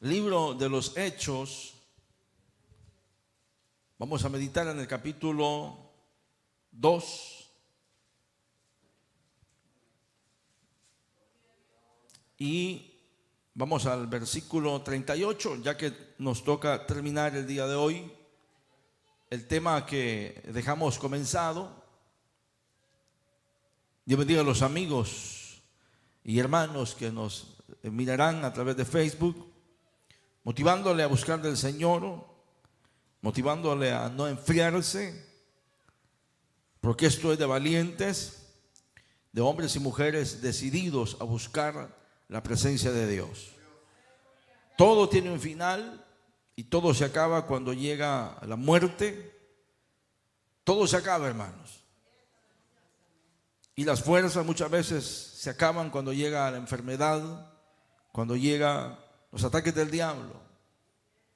Libro de los Hechos. Vamos a meditar en el capítulo 2. Y vamos al versículo 38, ya que nos toca terminar el día de hoy el tema que dejamos comenzado. Dios bendiga a los amigos y hermanos que nos mirarán a través de Facebook, motivándole a buscar del Señor, motivándole a no enfriarse, porque esto es de valientes, de hombres y mujeres decididos a buscar la presencia de Dios. Todo tiene un final y todo se acaba cuando llega la muerte. Todo se acaba, hermanos. Y las fuerzas muchas veces se acaban cuando llega la enfermedad, cuando llegan los ataques del diablo.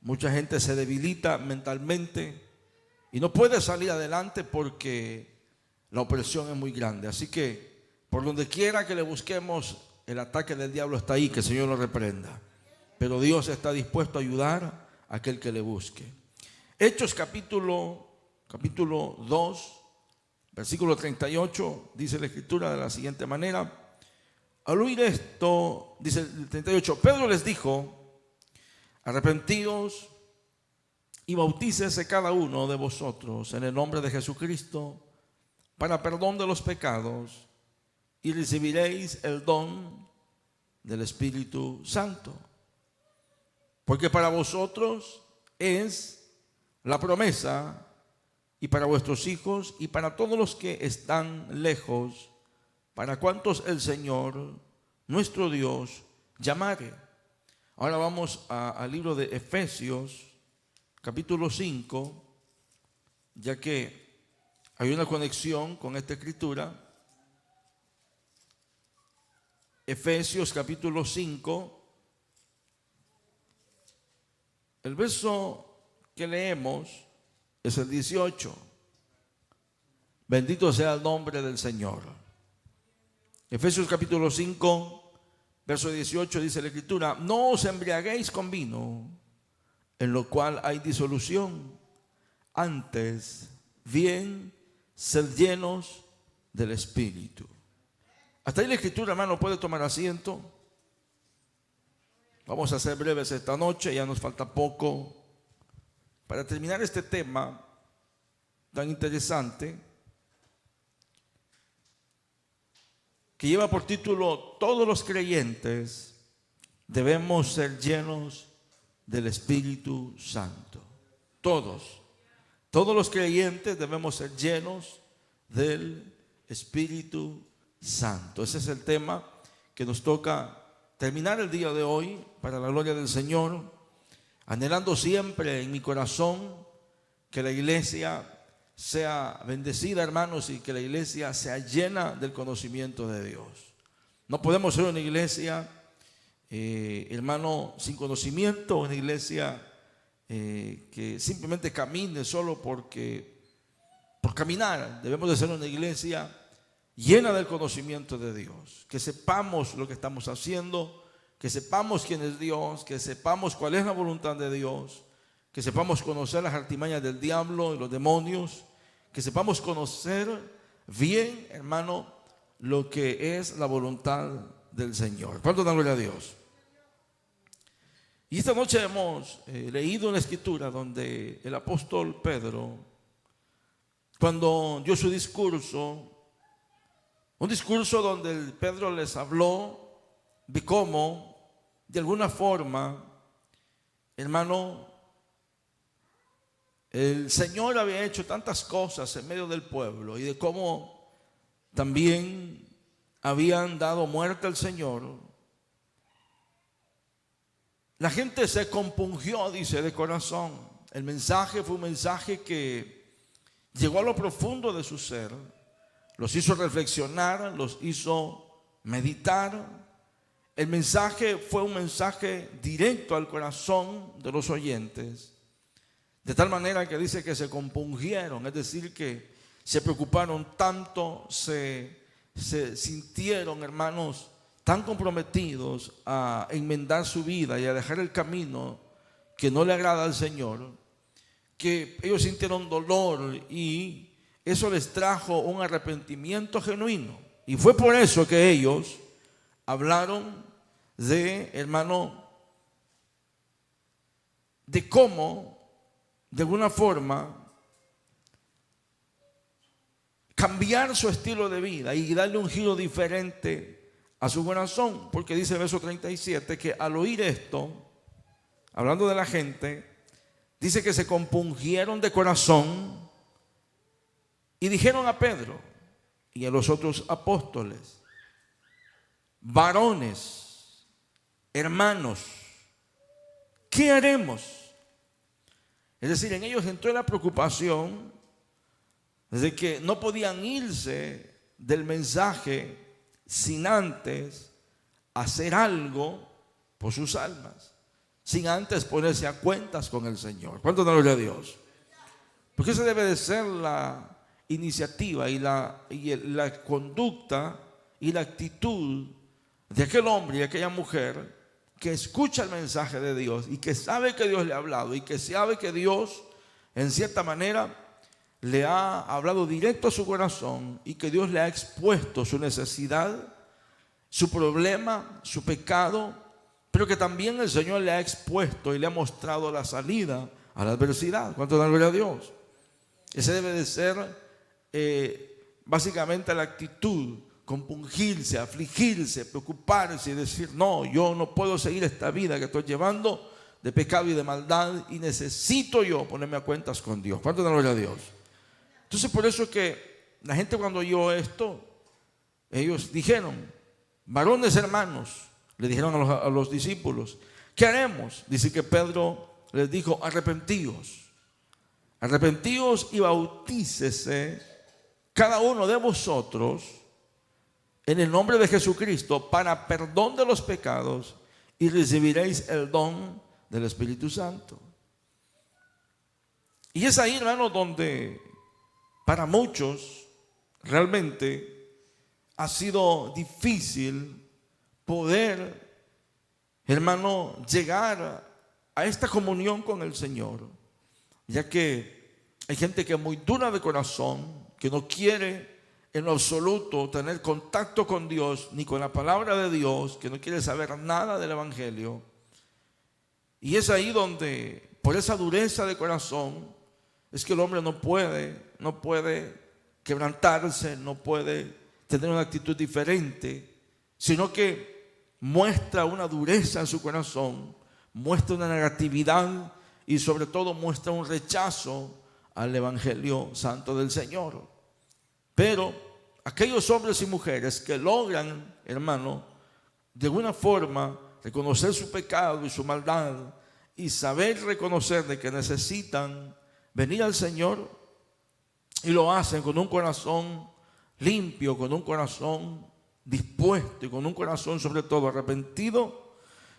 Mucha gente se debilita mentalmente y no puede salir adelante porque la opresión es muy grande. Así que por donde quiera que le busquemos, el ataque del diablo está ahí, que el Señor lo reprenda. Pero Dios está dispuesto a ayudar a aquel que le busque. Hechos capítulo 2, versículo 38, dice la Escritura de la siguiente manera. Al oír esto, dice el 38, Pedro les dijo: arrepentíos y bautícese cada uno de vosotros en el nombre de Jesucristo para perdón de los pecados, y recibiréis el don del Espíritu Santo. Porque para vosotros es la promesa, y para vuestros hijos, y para todos los que están lejos, para cuantos el Señor, nuestro Dios, llamare. Ahora vamos al libro de Efesios, capítulo 5, ya que hay una conexión con esta escritura. Efesios capítulo 5, el verso que leemos es el 18. Bendito sea el nombre del Señor. Efesios capítulo 5, verso 18, dice la Escritura: no os embriaguéis con vino, en lo cual hay disolución, antes bien sed llenos del Espíritu. Hasta ahí la Escritura, hermano. Puede tomar asiento. Vamos a ser breves esta noche, ya nos falta poco para terminar este tema tan interesante, que lleva por título: todos los creyentes debemos ser llenos del Espíritu Santo. Todos los creyentes debemos ser llenos del Espíritu Santo. Ese es el tema que nos toca terminar el día de hoy para la gloria del Señor, anhelando siempre en mi corazón que la iglesia sea bendecida, hermanos, y que la iglesia sea llena del conocimiento de Dios. No podemos ser una iglesia, hermano, sin conocimiento, una iglesia que simplemente camine solo por caminar. Debemos de ser una iglesia llena del conocimiento de Dios, que sepamos lo que estamos haciendo, que sepamos quién es Dios, que sepamos cuál es la voluntad de Dios, que sepamos conocer las artimañas del diablo y los demonios, que sepamos conocer bien, hermano, lo que es la voluntad del Señor. ¿Cuánto dan gloria a Dios? Y esta noche hemos leído una escritura donde el apóstol Pedro, cuando dio su discurso, un discurso donde Pedro les habló de cómo, de alguna forma, hermano, el Señor había hecho tantas cosas en medio del pueblo, y de cómo también habían dado muerte al Señor. La gente se compungió, dice, de corazón. El mensaje fue un mensaje que llegó a lo profundo de su ser, los hizo reflexionar, los hizo meditar. El mensaje fue un mensaje directo al corazón de los oyentes, de tal manera que dice que se compungieron, es decir, que se preocuparon tanto, se sintieron, hermanos, tan comprometidos a enmendar su vida y a dejar el camino que no le agrada al Señor, que ellos sintieron dolor y eso les trajo un arrepentimiento genuino. Y fue por eso que ellos hablaron de, hermano, de cómo, de alguna forma, cambiar su estilo de vida y darle un giro diferente a su corazón. Porque dice el verso 37 que al oír esto, hablando de la gente, dice que se compungieron de corazón y dijeron a Pedro y a los otros apóstoles: varones, hermanos, ¿qué haremos? Es decir, en ellos entró la preocupación de que no podían irse del mensaje sin antes hacer algo por sus almas, sin antes ponerse a cuentas con el Señor. ¿Cuánto da gloria a Dios? Porque esa debe de ser la iniciativa y la conducta y la actitud de aquel hombre y aquella mujer que escucha el mensaje de Dios y que sabe que Dios le ha hablado y que sabe que Dios en cierta manera le ha hablado directo a su corazón y que Dios le ha expuesto su necesidad, su problema, su pecado, pero que también el Señor le ha expuesto y le ha mostrado la salida a la adversidad. ¿Cuánto da gloria a Dios? Ese debe de ser básicamente la actitud: compungirse, afligirse, preocuparse y decir: no, yo no puedo seguir esta vida que estoy llevando de pecado y de maldad y necesito yo ponerme a cuentas con Dios. ¿Cuánto da gloria a Dios? Entonces, por eso es que la gente, cuando oyó esto, ellos dijeron: varones, hermanos, le dijeron a los discípulos, ¿qué haremos? Dice que Pedro les dijo: arrepentíos y bautícese cada uno de vosotros en el nombre de Jesucristo para perdón de los pecados y recibiréis el don del Espíritu Santo. Y es ahí, hermano, donde para muchos realmente ha sido difícil poder, hermano, llegar a esta comunión con el Señor, ya que hay gente que es muy dura de corazón, que no quiere en lo absoluto tener contacto con Dios ni con la palabra de Dios, que no quiere saber nada del Evangelio. Y es ahí donde, por esa dureza de corazón, es que el hombre no puede quebrantarse, no puede tener una actitud diferente, sino que muestra una dureza en su corazón, muestra una negatividad y sobre todo muestra un rechazo al Evangelio Santo del Señor. Pero aquellos hombres y mujeres que logran, hermano, de alguna forma reconocer su pecado y su maldad y saber reconocer de que necesitan venir al Señor, y lo hacen con un corazón limpio, con un corazón dispuesto y con un corazón sobre todo arrepentido,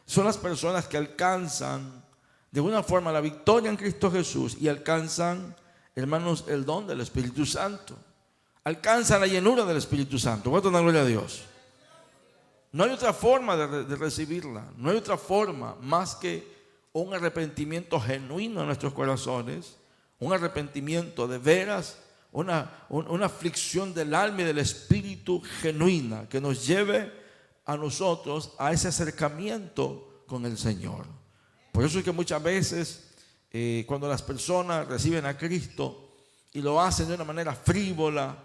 son las personas que alcanzan de alguna forma la victoria en Cristo Jesús y alcanzan, hermanos, el don del Espíritu Santo. Alcanzan la llenura del Espíritu Santo. ¿Cuánto da gloria a Dios? No hay otra forma de recibirla. No hay otra forma más que un arrepentimiento genuino en nuestros corazones, un arrepentimiento de veras, una aflicción del alma y del espíritu genuina que nos lleve a nosotros a ese acercamiento con el Señor. Por eso es que muchas veces cuando las personas reciben a Cristo y lo hacen de una manera frívola,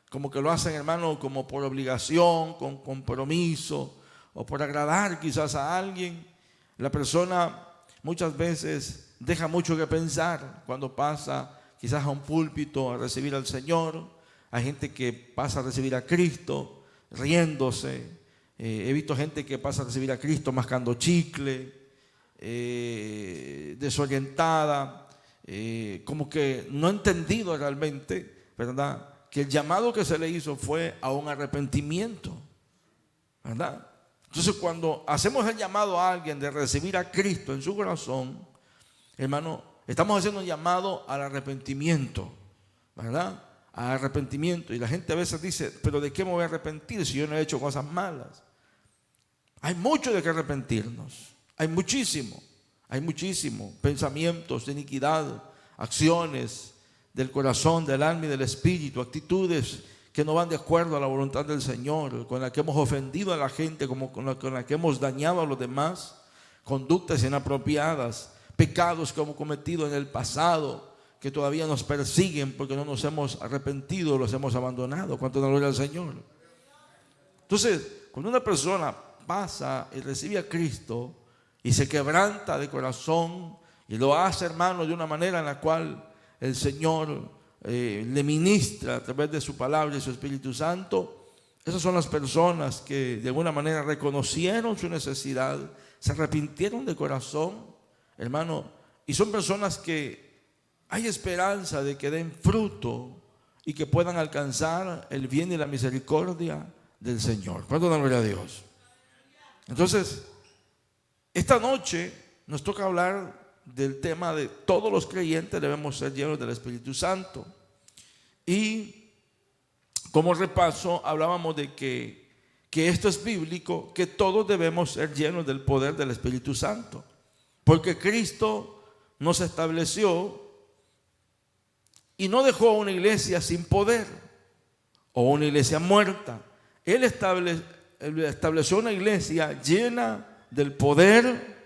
como que lo hacen, hermano, como por obligación, con compromiso o por agradar quizás a alguien, la persona muchas veces deja mucho que pensar cuando pasa quizás a un púlpito a recibir al Señor. Hay gente que pasa a recibir a Cristo riéndose. He visto gente que pasa a recibir a Cristo mascando chicle, desorientada, como que no ha entendido realmente, ¿verdad?, que el llamado que se le hizo fue a un arrepentimiento, ¿verdad? Entonces, cuando hacemos el llamado a alguien de recibir a Cristo en su corazón, hermano, estamos haciendo un llamado al arrepentimiento, ¿verdad? Al arrepentimiento. Y la gente a veces dice: pero ¿de qué me voy a arrepentir si yo no he hecho cosas malas? Hay mucho de que arrepentirnos. Hay muchísimo pensamientos de iniquidad, acciones del corazón, del alma y del espíritu, actitudes que no van de acuerdo a la voluntad del Señor, con la que hemos ofendido a la gente, con la que hemos dañado a los demás, conductas inapropiadas, pecados que hemos cometido en el pasado, que todavía nos persiguen porque no nos hemos arrepentido, los hemos abandonado. ¿Cuánto da gloria al Señor? Entonces, cuando una persona pasa y recibe a Cristo y se quebranta de corazón y lo hace, hermano, de una manera en la cual el Señor le ministra a través de su palabra y su Espíritu Santo, esas son las personas que de alguna manera reconocieron su necesidad, se arrepintieron de corazón, hermano, y son personas que hay esperanza de que den fruto y que puedan alcanzar el bien y la misericordia del Señor. ¿Cuánto da gloria a Dios? Entonces, esta noche nos toca hablar del tema de todos los creyentes debemos ser llenos del Espíritu Santo. Y como repaso, hablábamos de que esto es bíblico, que todos debemos ser llenos del poder del Espíritu Santo. Porque Cristo nos estableció y no dejó una iglesia sin poder o una iglesia muerta. Él estableció una iglesia llena del poder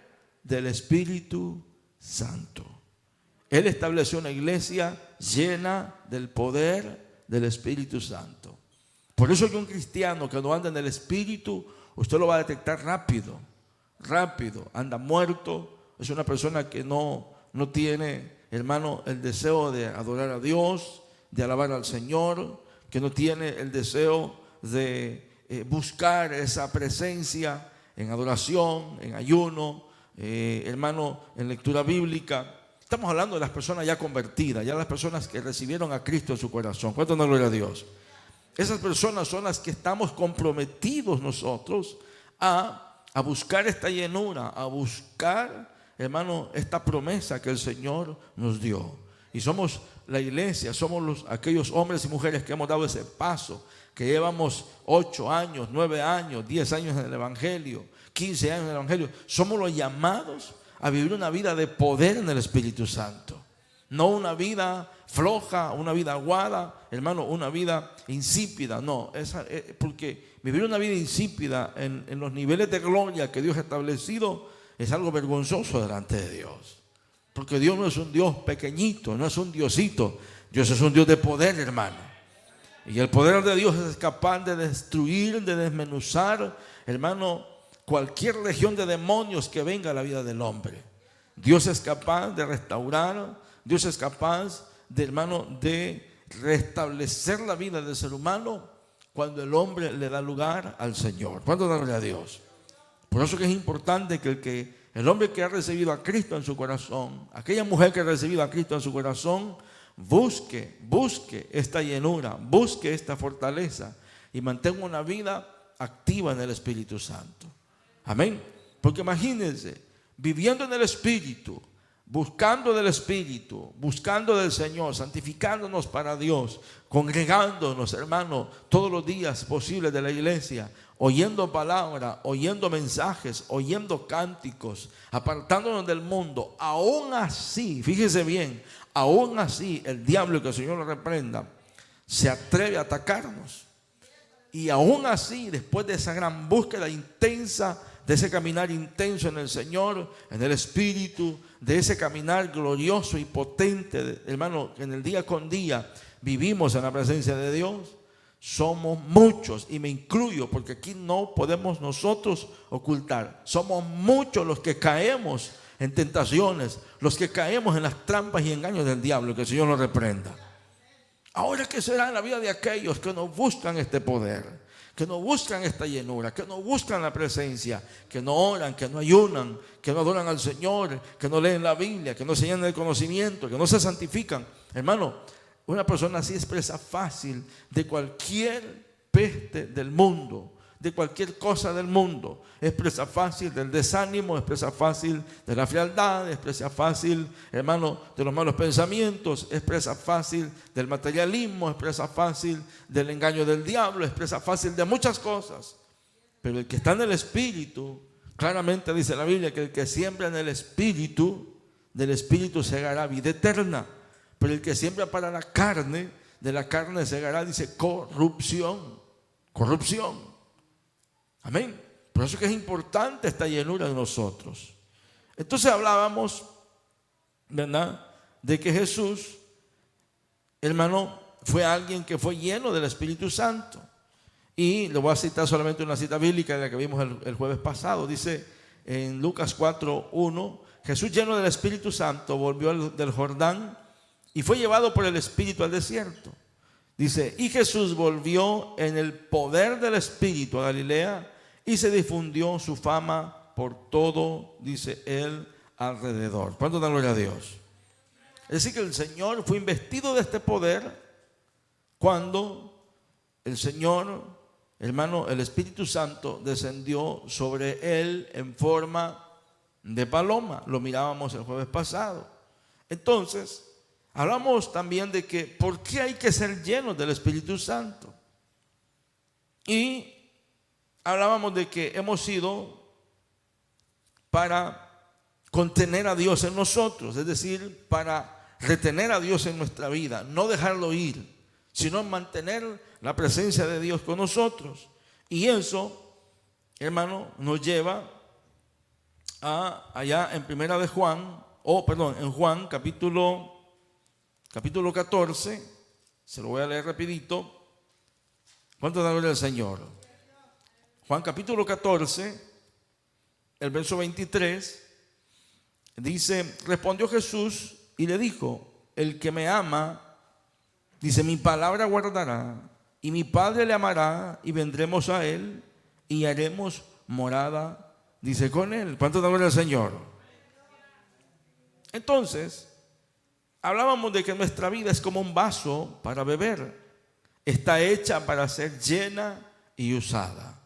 del Espíritu Santo. Él estableció una iglesia llena del poder del Espíritu Santo. Por eso que un cristiano que no anda en el Espíritu, usted lo va a detectar rápido, anda muerto. Es una persona que no tiene, hermano, el deseo de adorar a Dios, de alabar al Señor, que no tiene el deseo de buscar esa presencia en adoración, en ayuno, hermano, en lectura bíblica. Estamos hablando de las personas ya convertidas, ya las personas que recibieron a Cristo en su corazón. ¿Cuánto no gloria a Dios? Esas personas son las que estamos comprometidos nosotros a buscar esta llenura, a buscar, hermano, esta promesa que el Señor nos dio. Y somos la iglesia, somos aquellos hombres y mujeres que hemos dado ese paso, que llevamos 8 años, 9 años, 10 años en el Evangelio, 15 años en el Evangelio. Somos los llamados a vivir una vida de poder en el Espíritu Santo. No una vida floja, una vida aguada, hermano, una vida insípida. No, porque vivir una vida insípida en los niveles de gloria que Dios ha establecido es algo vergonzoso delante de Dios. Porque Dios no es un Dios pequeñito, no es un Diosito. Dios es un Dios de poder, hermano. Y el poder de Dios es capaz de destruir, de desmenuzar, hermano, cualquier legión de demonios que venga a la vida del hombre. Dios es capaz de restaurar, Dios es capaz de, hermano, de restablecer la vida del ser humano cuando el hombre le da lugar al Señor. ¿Cuánto darle a Dios? Por eso que es importante que el hombre que ha recibido a Cristo en su corazón, aquella mujer que ha recibido a Cristo en su corazón, busque esta llenura, busque esta fortaleza y mantenga una vida activa en el Espíritu Santo. Amén. Porque imagínense, viviendo en el Espíritu, buscando del Espíritu, buscando del Señor, santificándonos para Dios, congregándonos, hermano, todos los días posibles de la iglesia, oyendo palabra, oyendo mensajes, oyendo cánticos, apartándonos del mundo. Aún así, fíjese bien, aún así el diablo, que el Señor lo reprenda, se atreve a atacarnos. Y aún así, después de esa gran búsqueda intensa, de ese caminar intenso en el Señor, en el Espíritu, de ese caminar glorioso y potente, hermano, que en el día con día vivimos en la presencia de Dios, somos muchos, y me incluyo, porque aquí no podemos nosotros ocultar, somos muchos los que caemos en tentaciones, los que caemos en las trampas y engaños del diablo, que el Señor nos reprenda. Ahora, ¿qué será en la vida de aquellos que no buscan este poder, que no buscan esta llenura, que no buscan la presencia, que no oran, que no ayunan, que no adoran al Señor, que no leen la Biblia, que no se llenan del conocimiento, que no se santifican? Hermano, una persona así es presa fácil de cualquier peste del mundo, de cualquier cosa del mundo. Es presa fácil del desánimo, es presa fácil de la frialdad, es presa fácil, hermano, de los malos pensamientos, es presa fácil del materialismo, es presa fácil del engaño del diablo, es presa fácil de muchas cosas. Pero el que está en el Espíritu, claramente dice la Biblia que el que siembra en el Espíritu, del Espíritu segará vida eterna. Pero el que siembra para la carne, de la carne segará, dice, corrupción. Corrupción. Amén. Por eso que es importante esta llenura de nosotros. Entonces hablábamos, ¿verdad?, de que Jesús, hermano, fue alguien que fue lleno del Espíritu Santo. Y le voy a citar solamente una cita bíblica de la que vimos el jueves pasado. Dice en Lucas 4:1, Jesús, lleno del Espíritu Santo, volvió del Jordán y fue llevado por el Espíritu al desierto. Dice, y Jesús volvió en el poder del Espíritu a Galilea y se difundió su fama por todo, dice él, alrededor. ¿Cuánto da gloria a Dios? Es decir, que el Señor fue investido de este poder cuando el Señor, hermano, el Espíritu Santo descendió sobre él en forma de paloma. Lo mirábamos el jueves pasado. Entonces, hablamos también de que ¿por qué hay que ser llenos del Espíritu Santo? Y hablábamos de que hemos sido para contener a Dios en nosotros, es decir, para retener a Dios en nuestra vida, no dejarlo ir, sino mantener la presencia de Dios con nosotros. Y eso, hermano, nos lleva a allá en primera de Juan, en Juan capítulo 14, se lo voy a leer rapidito. ¿Cuánto da gloria al Señor? Juan capítulo 14, el verso 23, dice, respondió Jesús y le dijo, el que me ama, dice, mi palabra guardará, y mi Padre le amará, y vendremos a él, y haremos morada, dice, con él. ¿Cuánto da gloria al Señor? Entonces, hablábamos de que nuestra vida es como un vaso para beber. Está hecha para ser llena y usada.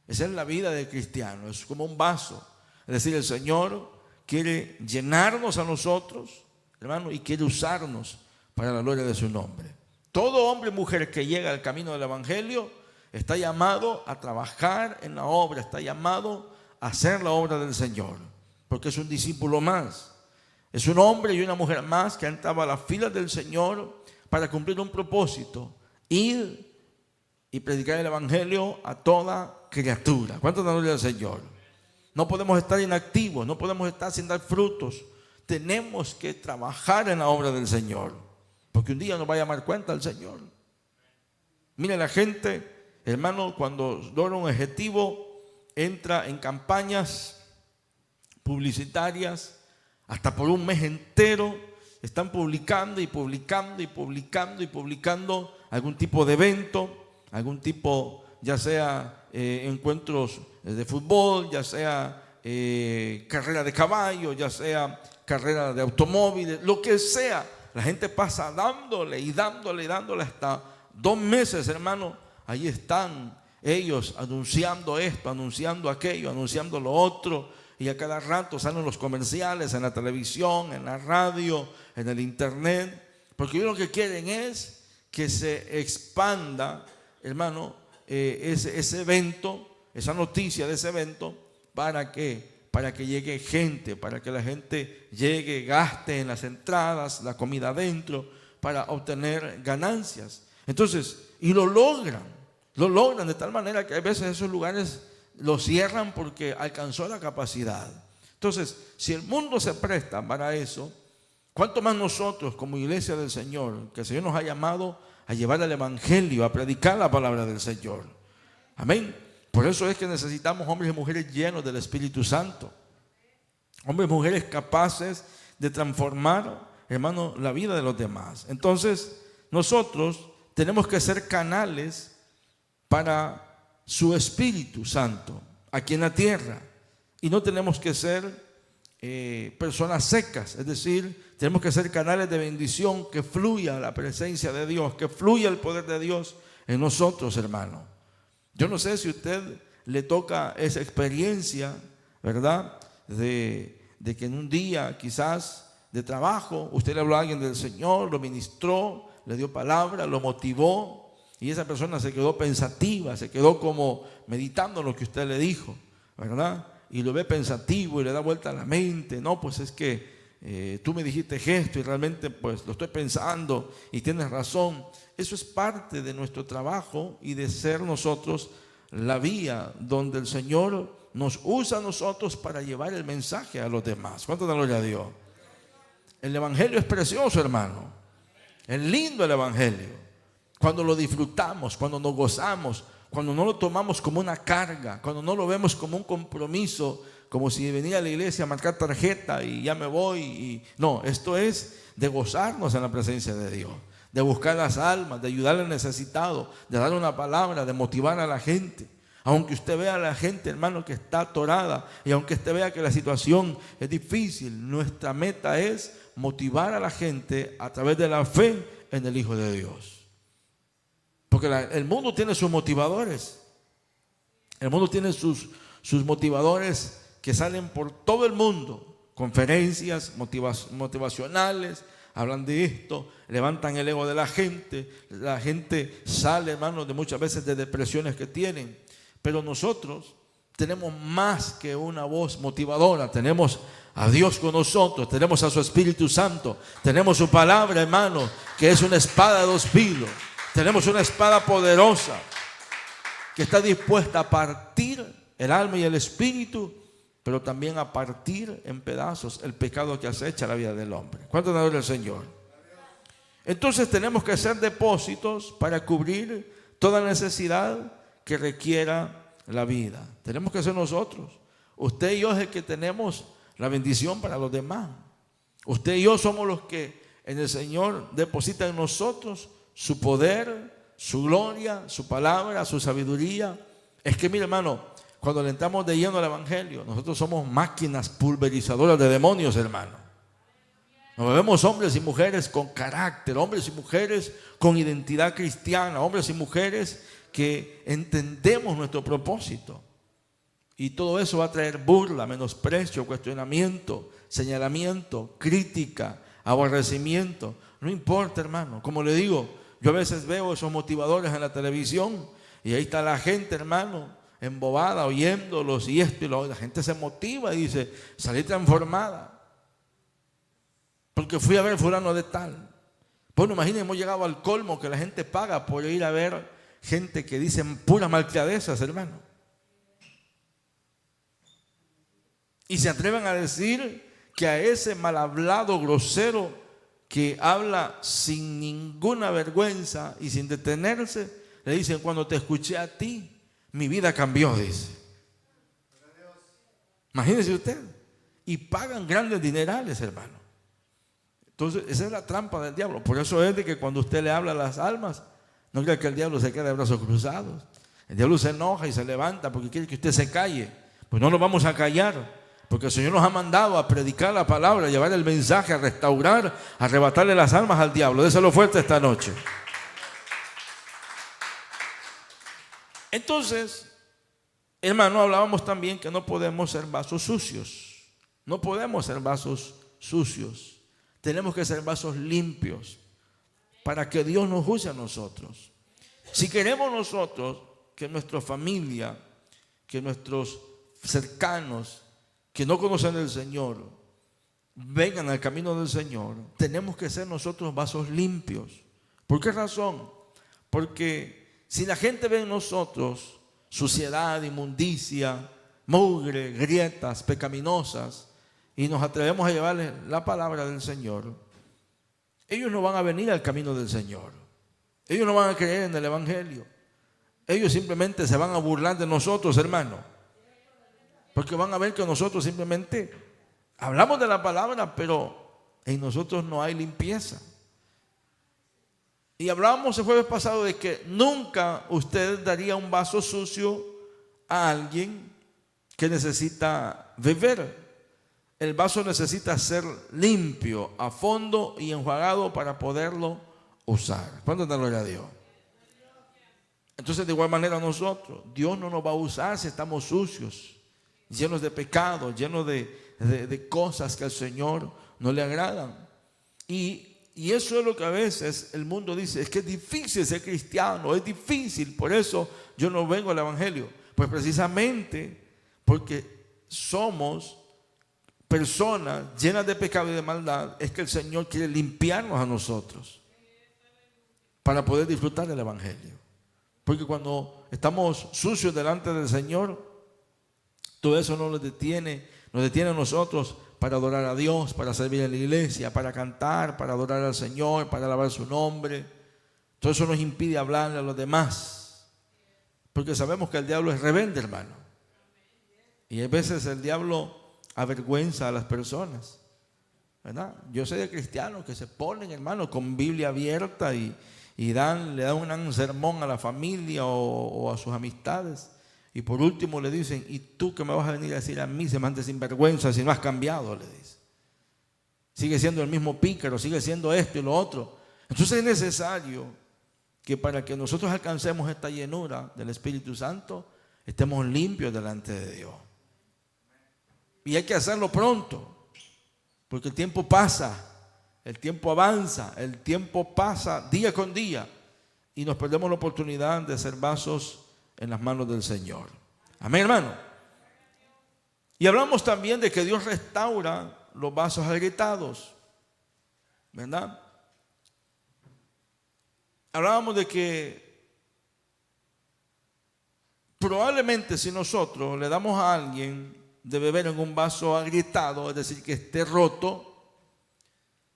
Esa es la vida del cristiano, es como un vaso. Es decir, el Señor quiere llenarnos a nosotros, hermano, y quiere usarnos para la gloria de su nombre. Todo hombre y mujer que llega al camino del Evangelio está llamado a trabajar en la obra, está llamado a hacer la obra del Señor, porque es un discípulo más. Es un hombre y una mujer más que han entrado a las filas del Señor para cumplir un propósito: ir y predicar el Evangelio a toda criatura. ¿Cuánto da gloria al Señor? No podemos estar inactivos, no podemos estar sin dar frutos. Tenemos que trabajar en la obra del Señor, porque un día nos va a llamar cuenta el Señor. Mire, la gente, hermano, cuando logra un objetivo, entra en campañas publicitarias, hasta por un mes entero están publicando y publicando y publicando y publicando algún tipo de evento, algún tipo, ya sea encuentros de fútbol, ya sea carrera de caballo, ya sea carrera de automóviles, lo que sea. La gente pasa dándole y dándole y dándole hasta 2 meses, hermano. Ahí están ellos anunciando esto, anunciando aquello, anunciando lo otro. Y a cada rato salen los comerciales en la televisión, en la radio, en el internet. Porque ellos lo que quieren es que se expanda, hermano, ese evento, esa noticia de ese evento. ¿Para qué? Para que llegue gente, para que la gente llegue, gaste en las entradas, la comida adentro, para obtener ganancias. Entonces, y lo logran de tal manera que a veces esos lugares lo cierran porque alcanzó la capacidad. Entonces, si el mundo se presta para eso, ¿cuánto más nosotros como iglesia del Señor, que el Señor nos ha llamado a llevar el Evangelio, a predicar la palabra del Señor? Amén. Por eso es que necesitamos hombres y mujeres llenos del Espíritu Santo. Hombres y mujeres capaces de transformar, hermano, la vida de los demás. Entonces, nosotros tenemos que ser canales para su Espíritu Santo aquí en la tierra. Y no tenemos que ser personas secas. Es decir, tenemos que ser canales de bendición, que fluya la presencia de Dios, que fluya el poder de Dios en nosotros, hermano. Yo no sé si a usted le toca esa experiencia, ¿verdad? De que en un día quizás de trabajo usted le habló a alguien del Señor, lo ministró, le dio palabra, lo motivó, Y esa persona se quedó pensativa, se quedó como meditando lo que usted le dijo, ¿verdad? Y lo ve pensativo y le da vuelta a la mente. No, pues es que tú me dijiste esto y realmente pues lo estoy pensando y tienes razón. Eso es parte de nuestro trabajo y de ser nosotros la vía donde el Señor nos usa a nosotros para llevar el mensaje a los demás. ¿Cuánto da gloria a Dios? El evangelio es precioso, hermano. Es lindo el evangelio. Cuando lo disfrutamos, cuando nos gozamos, cuando no lo tomamos como una carga, cuando no lo vemos como un compromiso, como si venía a la iglesia a marcar tarjeta y ya me voy. No, esto es de gozarnos en la presencia de Dios, de buscar las almas, de ayudar al necesitado, de dar una palabra, de motivar a la gente. Aunque usted vea a la gente, hermano, que está atorada, y aunque usted vea que la situación es difícil, nuestra meta es motivar a la gente a través de la fe en el Hijo de Dios. Porque el mundo tiene sus motivadores. El mundo tiene sus motivadores que salen por todo el mundo. Conferencias motivacionales, hablan de esto, levantan el ego de la gente. La gente sale, hermano, de muchas veces de depresiones que tienen. Pero nosotros tenemos más que una voz motivadora. Tenemos a Dios con nosotros, tenemos a su Espíritu Santo, tenemos su palabra, hermano, que es una espada de dos filos. Tenemos una espada poderosa que está dispuesta a partir el alma y el espíritu, pero también a partir en pedazos el pecado que acecha la vida del hombre. ¿Cuánto da gloria al Señor? Entonces tenemos que hacer depósitos para cubrir toda necesidad que requiera la vida. Tenemos que ser nosotros. Usted y yo es el que tenemos la bendición para los demás. Usted y yo somos los que en el Señor deposita en nosotros su poder, su gloria, su palabra, su sabiduría. Es que mire, hermano, cuando le entramos de lleno al evangelio, nosotros somos máquinas pulverizadoras de demonios, hermano. Nos vemos hombres y mujeres con carácter, hombres y mujeres con identidad cristiana, hombres y mujeres que entendemos nuestro propósito. Y todo eso va a traer burla, menosprecio, cuestionamiento, señalamiento, crítica, aborrecimiento. No importa, hermano. Como le digo, yo a veces veo esos motivadores en la televisión y ahí está la gente, hermano, embobada, oyéndolos y esto y lo otro. La gente se motiva y dice, salí transformada porque fui a ver fulano de tal. Bueno, imagínense, hemos llegado al colmo que la gente paga por ir a ver gente que dicen puras malcriadezas, hermano. Y se atreven a decir que a ese mal hablado grosero que habla sin ninguna vergüenza y sin detenerse, le dicen, cuando te escuché a ti, mi vida cambió, dice. Imagínese usted. Y pagan grandes dinerales, hermano. Entonces, esa es la trampa del diablo. Por eso es de que cuando usted le habla a las almas, no crea que el diablo se quede de brazos cruzados. El diablo se enoja y se levanta porque quiere que usted se calle. Pues no nos vamos a callar. Porque el Señor nos ha mandado a predicar la palabra, a llevar el mensaje, a restaurar, a arrebatarle las almas al diablo. Déselo fuerte esta noche. Entonces, hermano, hablábamos también que no podemos ser vasos sucios. No podemos ser vasos sucios. Tenemos que ser vasos limpios para que Dios nos use a nosotros. Si queremos nosotros que nuestra familia, que nuestros cercanos, que no conocen al Señor, vengan al camino del Señor, tenemos que ser nosotros vasos limpios. ¿Por qué razón? Porque si la gente ve en nosotros suciedad, inmundicia, mugre, grietas pecaminosas, y nos atrevemos a llevarles la palabra del Señor, ellos no van a venir al camino del Señor. Ellos no van a creer en el evangelio. Ellos simplemente se van a burlar de nosotros, hermano. Porque van a ver que nosotros simplemente hablamos de la palabra, pero en nosotros no hay limpieza. Y hablábamos el jueves pasado de que nunca usted daría un vaso sucio a alguien que necesita beber. El vaso necesita ser limpio, a fondo y enjuagado para poderlo usar. ¿Cuánto da gloria a Dios? Entonces, de igual manera nosotros, Dios no nos va a usar si estamos sucios, llenos de pecado, llenos de cosas que al Señor no le agradan. Y Y eso es lo que a veces el mundo dice, es que es difícil ser cristiano, es difícil, por eso yo no vengo al evangelio. Pues precisamente porque somos personas llenas de pecado y de maldad, es que el Señor quiere limpiarnos a nosotros para poder disfrutar del evangelio. Porque cuando estamos sucios delante del Señor, todo eso nos detiene a nosotros para adorar a Dios, para servir en la iglesia, para cantar, para adorar al Señor, para alabar su nombre. Todo eso nos impide hablarle a los demás, porque sabemos que el diablo es rebelde, hermano. Y a veces el diablo avergüenza a las personas, ¿verdad? Yo sé de cristianos que se ponen, hermano, con Biblia abierta y le dan un sermón a la familia o a sus amistades. Y por último le dicen, ¿y tú qué me vas a venir a decir a mí, semejante sinvergüenza, si no has cambiado? Le dice. Sigue siendo el mismo pícaro, sigue siendo esto y lo otro. Entonces es necesario que para que nosotros alcancemos esta llenura del Espíritu Santo, estemos limpios delante de Dios. Y hay que hacerlo pronto, porque el tiempo pasa, el tiempo avanza, el tiempo pasa día con día y nos perdemos la oportunidad de ser vasos en las manos del Señor. Amén, hermano. Y hablamos también de que Dios restaura los vasos agrietados, ¿verdad? Hablábamos de que probablemente si nosotros le damos a alguien de beber en un vaso agrietado, es decir, que esté roto,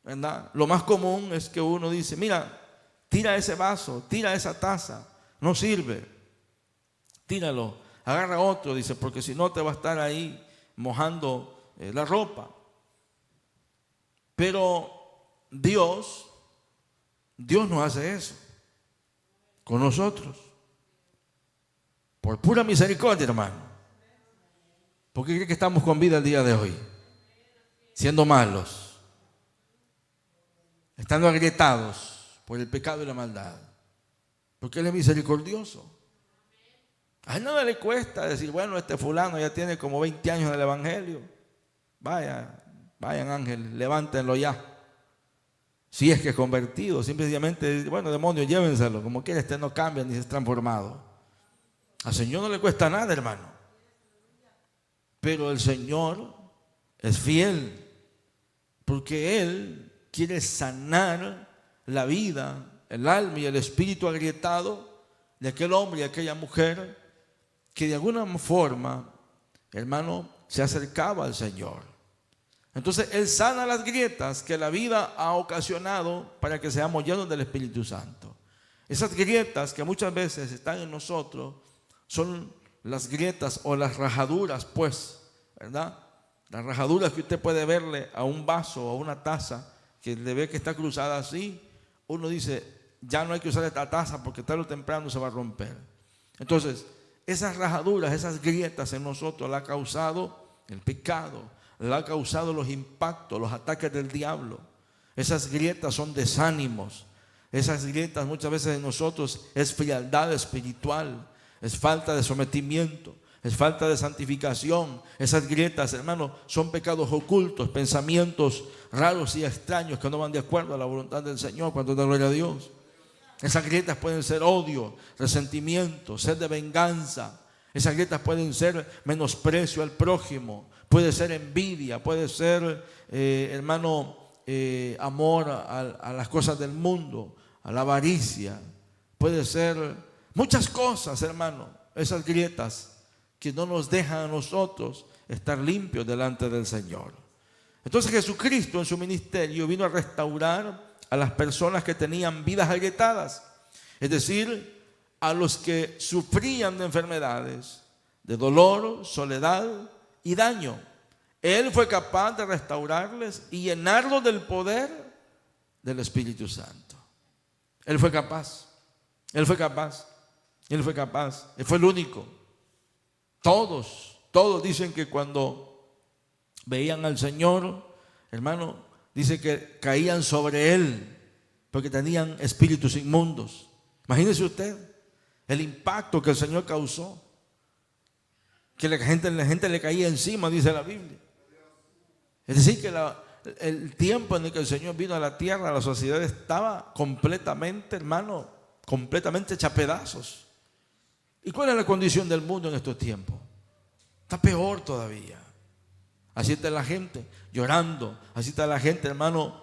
¿verdad? Lo más común es que uno dice, mira, tira ese vaso, tira esa taza, no sirve. Tíralo, agarra otro, dice, porque si no te va a estar ahí mojando la ropa. Pero Dios no hace eso con nosotros. Por pura misericordia, hermano. ¿Por qué cree que estamos con vida el día de hoy? Siendo malos, estando agrietados por el pecado y la maldad. Porque Él es misericordioso. A él nada le cuesta decir, bueno, este fulano ya tiene como 20 años del evangelio. Vayan ángeles, levántenlo ya. Si es que es convertido, simplemente, bueno, demonios, llévenselo. Como quiera, este no cambia ni se es transformado. Al Señor no le cuesta nada, hermano. Pero el Señor es fiel, porque Él quiere sanar la vida, el alma y el espíritu agrietado de aquel hombre y aquella mujer que de alguna forma, hermano, se acercaba al Señor. Entonces Él sana las grietas que la vida ha ocasionado para que seamos llenos del Espíritu Santo. Esas grietas que muchas veces están en nosotros son las grietas o las rajaduras, pues, ¿verdad? Las rajaduras que usted puede verle a un vaso o a una taza que le ve que está cruzada así. Uno dice, ya no hay que usar esta taza porque tarde o temprano se va a romper. Entonces, esas rajaduras, esas grietas en nosotros la ha causado el pecado, la ha causado los impactos, los ataques del diablo. Esas grietas son desánimos. Esas grietas muchas veces en nosotros es frialdad espiritual, es falta de sometimiento, es falta de santificación. Esas grietas, hermanos, son pecados ocultos, pensamientos raros y extraños que no van de acuerdo a la voluntad del Señor cuando da gloria a Dios. Esas grietas pueden ser odio, resentimiento, sed de venganza. Esas grietas pueden ser menosprecio al prójimo, puede ser envidia, puede ser, amor a las cosas del mundo, a la avaricia. Puede ser muchas cosas, hermano, esas grietas que no nos dejan a nosotros estar limpios delante del Señor. Entonces Jesucristo en su ministerio vino a restaurar a las personas que tenían vidas agrietadas, es decir, a los que sufrían de enfermedades, de dolor, soledad y daño. Él fue capaz de restaurarles y llenarlos del poder del Espíritu Santo. Él fue capaz, Él fue capaz, Él fue capaz, Él fue el único. Todos dicen que cuando veían al Señor, hermano, dice que caían sobre Él porque tenían espíritus inmundos. Imagínese usted el impacto que el Señor causó, que la gente le caía encima, dice la Biblia. Es decir, que el tiempo en el que el Señor vino a la tierra, la sociedad estaba completamente, hermano, completamente hecha pedazos. ¿Y cuál es la condición del mundo en estos tiempos? Está peor todavía. Así está la gente llorando, así está la gente, hermano,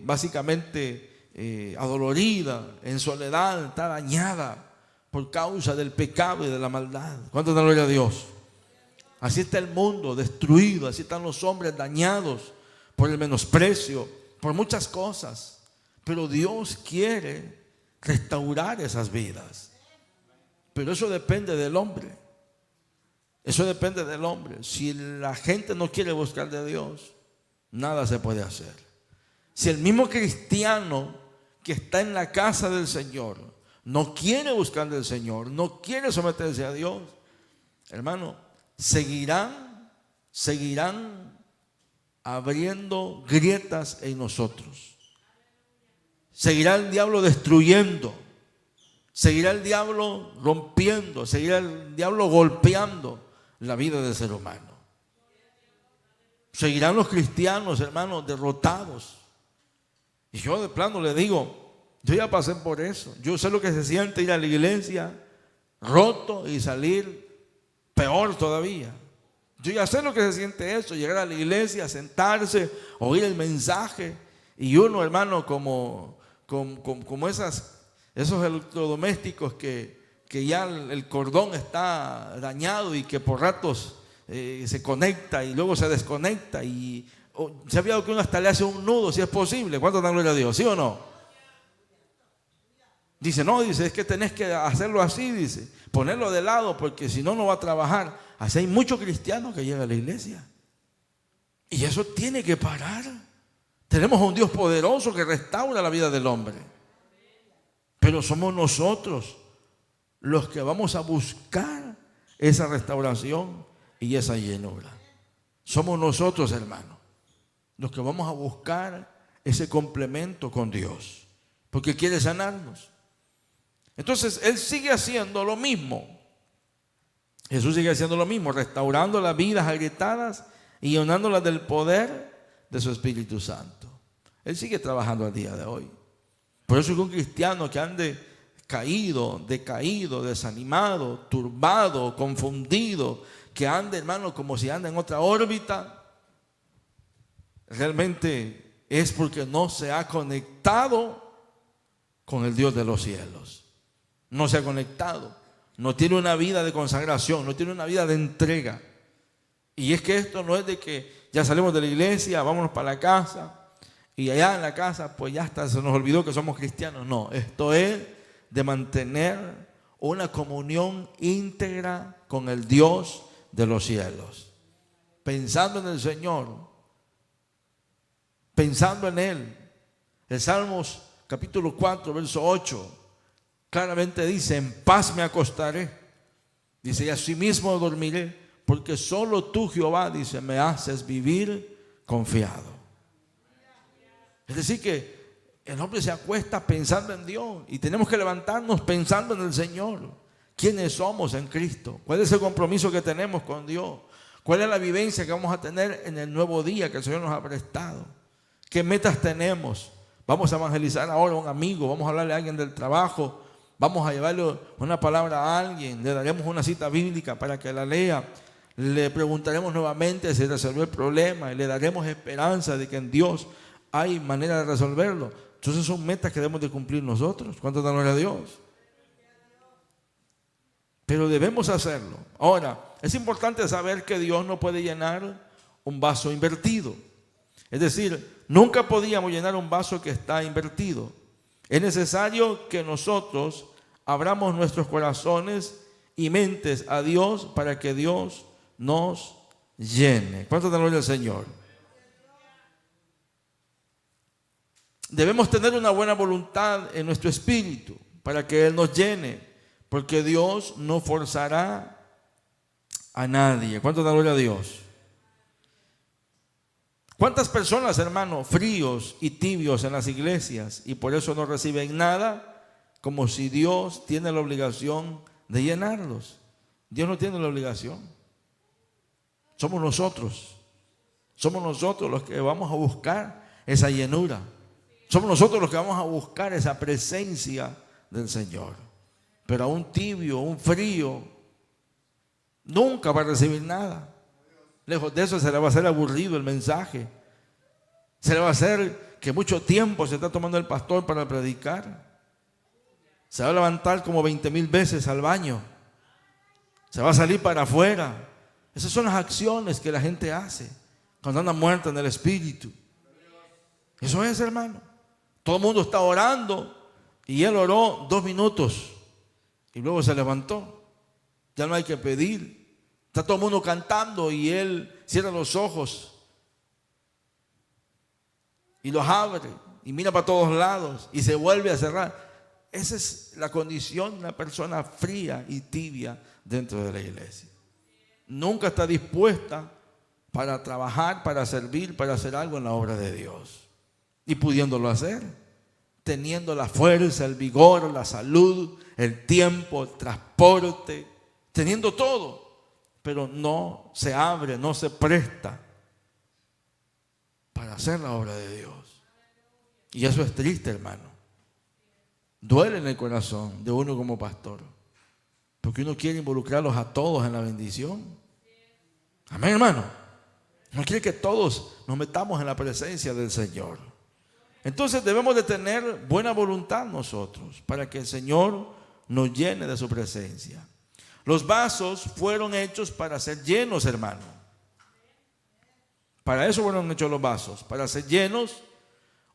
básicamente adolorida, en soledad, está dañada por causa del pecado y de la maldad. ¿Cuánto da gloria a Dios? Así está el mundo destruido, así están los hombres dañados por el menosprecio, por muchas cosas. Pero Dios quiere restaurar esas vidas. Pero eso depende del hombre. Eso depende del hombre. Si la gente no quiere buscar de Dios, nada se puede hacer. Si el mismo cristiano que está en la casa del Señor no quiere buscar del Señor, no quiere someterse a Dios, hermano, seguirán abriendo grietas en nosotros. Seguirá el diablo destruyendo, seguirá el diablo rompiendo, seguirá el diablo golpeando la vida del ser humano. Seguirán los cristianos, hermanos, derrotados. Y yo de plano le digo, yo ya pasé por eso. Yo sé lo que se siente ir a la iglesia roto y salir peor todavía. Yo ya sé lo que se siente eso, llegar a la iglesia, sentarse, oír el mensaje y uno, hermano, como esos electrodomésticos que ya el cordón está dañado y que por ratos se conecta y luego se desconecta y se ha visto que uno hasta le hace un nudo si es posible. ¿Cuánto dan gloria a Dios? ¿Sí o no? Dice, no, dice, es que tenés que hacerlo así, dice, ponerlo de lado porque si no, no va a trabajar. Así hay muchos cristianos que llegan a la iglesia y eso tiene que parar. Tenemos a un Dios poderoso que restaura la vida del hombre, pero somos nosotros los que vamos a buscar esa restauración y esa llenura. Somos nosotros, hermanos, los que vamos a buscar ese complemento con Dios, porque quiere sanarnos. Entonces, Él sigue haciendo lo mismo. Jesús sigue haciendo lo mismo, restaurando las vidas agrietadas y llenándolas del poder de su Espíritu Santo. Él sigue trabajando al día de hoy. Por eso es que un cristiano que ande caído, decaído, desanimado, turbado, confundido, que ande, hermano, como si anda en otra órbita, realmente es porque no se ha conectado con el Dios de los cielos. No se ha conectado, no tiene una vida de consagración, no tiene una vida de entrega. Y es que esto no es de que ya salimos de la iglesia, vámonos para la casa y allá en la casa pues ya hasta se nos olvidó que somos cristianos. No, esto es de mantener una comunión íntegra con el Dios de los cielos, pensando en el Señor, pensando en Él. El Salmos capítulo 4 verso 8 claramente dice, en paz me acostaré, dice, y asimismo dormiré, porque solo tú, Jehová, dice, me haces vivir confiado. Es decir que el hombre se acuesta pensando en Dios y tenemos que levantarnos pensando en el Señor. ¿Quiénes somos en Cristo? ¿Cuál es el compromiso que tenemos con Dios? ¿Cuál es la vivencia que vamos a tener en el nuevo día que el Señor nos ha prestado? ¿Qué metas tenemos? Vamos a evangelizar ahora a un amigo, vamos a hablarle a alguien del trabajo, vamos a llevarle una palabra a alguien, le daremos una cita bíblica para que la lea, le preguntaremos nuevamente si resolvió el problema y le daremos esperanza de que en Dios hay manera de resolverlo. Entonces son metas que debemos de cumplir nosotros. ¿Cuánto da gloria a Dios? Pero debemos hacerlo. Ahora, es importante saber que Dios no puede llenar un vaso invertido. Es decir, nunca podíamos llenar un vaso que está invertido. Es necesario que nosotros abramos nuestros corazones y mentes a Dios para que Dios nos llene. ¿Cuánto da gloria al Señor? Debemos tener una buena voluntad en nuestro espíritu para que Él nos llene, porque Dios no forzará a nadie. ¿Cuánto da gloria a Dios? ¿Cuántas personas, hermanos, fríos y tibios en las iglesias y por eso no reciben nada? Como si Dios tiene la obligación de llenarlos. Dios no tiene la obligación. Somos nosotros Somos nosotros los que vamos a buscar esa llenura. Somos nosotros los que vamos a buscar esa presencia del Señor. Pero a un tibio, un frío, nunca va a recibir nada. Lejos de eso, se le va a hacer aburrido el mensaje. Se le va a hacer que mucho tiempo se está tomando el pastor para predicar. Se va a levantar como 20,000 veces al baño. Se va a salir para afuera. Esas son las acciones que la gente hace cuando anda muerta en el espíritu. Eso es, hermano. Todo el mundo está orando y él oró 2 minutos y luego se levantó. Ya no hay que pedir. Está todo el mundo cantando y él cierra los ojos y los abre y mira para todos lados y se vuelve a cerrar. Esa es la condición de una persona fría y tibia dentro de la iglesia. Nunca está dispuesta para trabajar, para servir, para hacer algo en la obra de Dios. Y pudiéndolo hacer, teniendo la fuerza, el vigor, la salud, el tiempo, el transporte, teniendo todo, pero no se abre, no se presta para hacer la obra de Dios. Y eso es triste, hermano. Duele en el corazón de uno como pastor, porque uno quiere involucrarlos a todos en la bendición. Amén, hermano. No quiere que todos nos metamos en la presencia del Señor. Entonces debemos de tener buena voluntad nosotros para que el Señor nos llene de su presencia. Los vasos fueron hechos para ser llenos, hermano. Para eso fueron hechos los vasos, para ser llenos.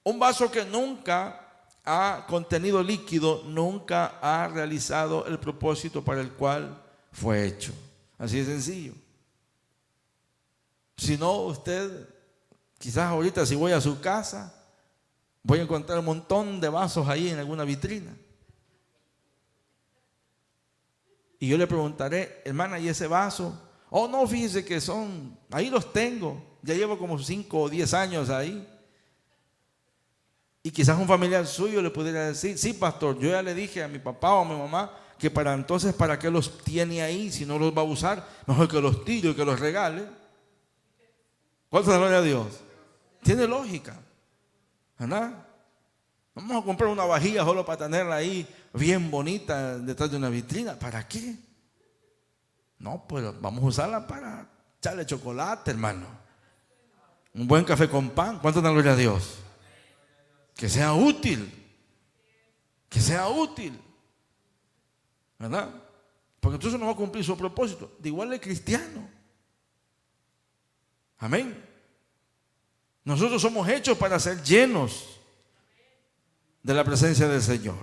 Un vaso que nunca ha contenido líquido, nunca ha realizado el propósito para el cual fue hecho. Así de sencillo. Si no, usted, quizás ahorita si voy a su casa, voy a encontrar un montón de vasos ahí en alguna vitrina. Y yo le preguntaré, hermana, ¿y ese vaso? Oh, no, fíjese que son, ahí los tengo. Ya llevo como 5 o 10 años ahí. Y quizás un familiar suyo le pudiera decir, sí, pastor, yo ya le dije a mi papá o a mi mamá que para entonces, ¿para qué los tiene ahí? Si no los va a usar, mejor que los tire y que los regale. ¿Cuánto de gloria a Dios? Tiene lógica, ¿verdad? Vamos a comprar una vajilla solo para tenerla ahí bien bonita detrás de una vitrina. ¿Para qué? No, pues vamos a usarla para echarle chocolate, hermano. Un buen café con pan. ¿Cuánto de gloria a Dios? Que sea útil. Que sea útil. ¿Verdad? Porque entonces no va a cumplir su propósito. De igual el cristiano. Amén. Nosotros somos hechos para ser llenos de la presencia del Señor.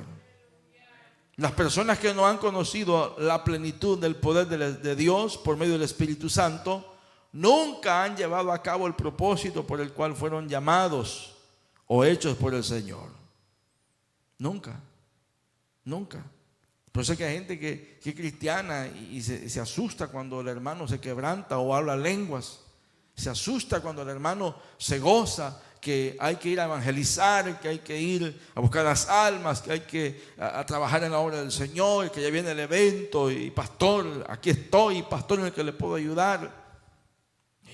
Las personas que no han conocido la plenitud del poder de Dios por medio del Espíritu Santo nunca han llevado a cabo el propósito por el cual fueron llamados o hechos por el Señor. Nunca. Nunca. Por eso es que hay gente que es cristiana y se asusta cuando el hermano se quebranta o habla lenguas. Se asusta cuando el hermano se goza, que hay que ir a evangelizar, que hay que ir a buscar las almas, que hay que a trabajar en la obra del Señor, que ya viene el evento y pastor, aquí estoy, pastor en el que le puedo ayudar.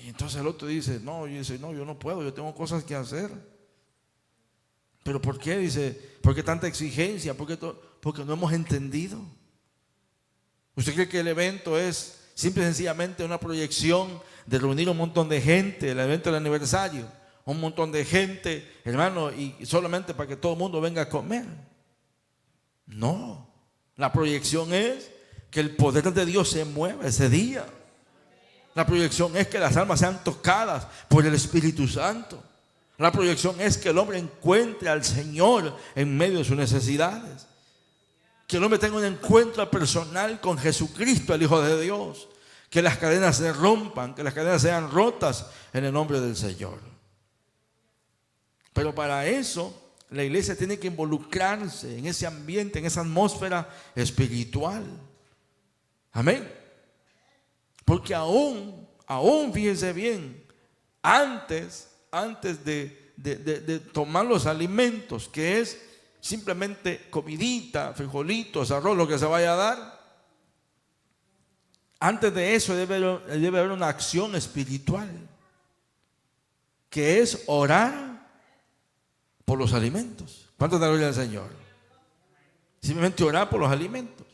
Y entonces el otro dice, no, yo no puedo, yo tengo cosas que hacer. ¿Pero por qué? Dice, ¿por qué tanta exigencia? Porque no hemos entendido. ¿Usted cree que el evento es simple y sencillamente una proyección de reunir un montón de gente, el evento del aniversario? Un montón de gente, hermano, y solamente para que todo el mundo venga a comer. No, la proyección es que el poder de Dios se mueva ese día. La proyección es que las almas sean tocadas por el Espíritu Santo. La proyección es que el hombre encuentre al Señor en medio de sus necesidades. Que el hombre tenga un encuentro personal con Jesucristo, el Hijo de Dios. Que las cadenas se rompan, que las cadenas sean rotas en el nombre del Señor. Pero para eso la iglesia tiene que involucrarse en ese ambiente, en esa atmósfera espiritual. Amén. Porque aún, fíjense bien, antes de tomar los alimentos, que es simplemente comidita, frijolitos, arroz, lo que se vaya a dar, antes de eso debe haber una acción espiritual. que es orar por los alimentos. ¿Cuánto da gloria al Señor? Simplemente orar por los alimentos.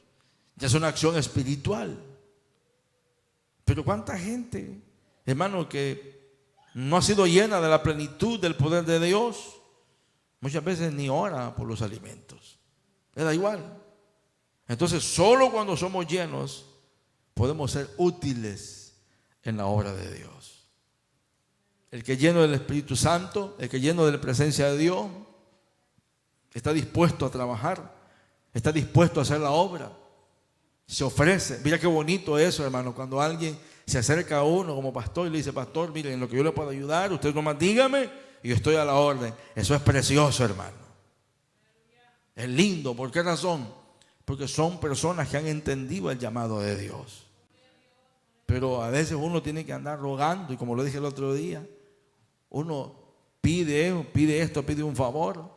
Ya es una acción espiritual. Pero cuánta gente, hermano, que no ha sido llena de la plenitud del poder de Dios, muchas veces ni ora por los alimentos. Le da igual. Entonces, solo cuando somos llenos podemos ser útiles en la obra de Dios. El que es lleno del Espíritu Santo, el que es lleno de la presencia de Dios, está dispuesto a trabajar, está dispuesto a hacer la obra, se ofrece. Mira qué bonito eso, hermano, cuando alguien se acerca a uno como pastor y le dice: pastor, miren, en lo que yo le puedo ayudar, usted nomás dígame y yo estoy a la orden. Eso es precioso, hermano. Es lindo. ¿Por qué razón? Porque son personas que han entendido el llamado de Dios. Pero a veces uno tiene que andar rogando, y como lo dije el otro día, uno pide esto, pide un favor,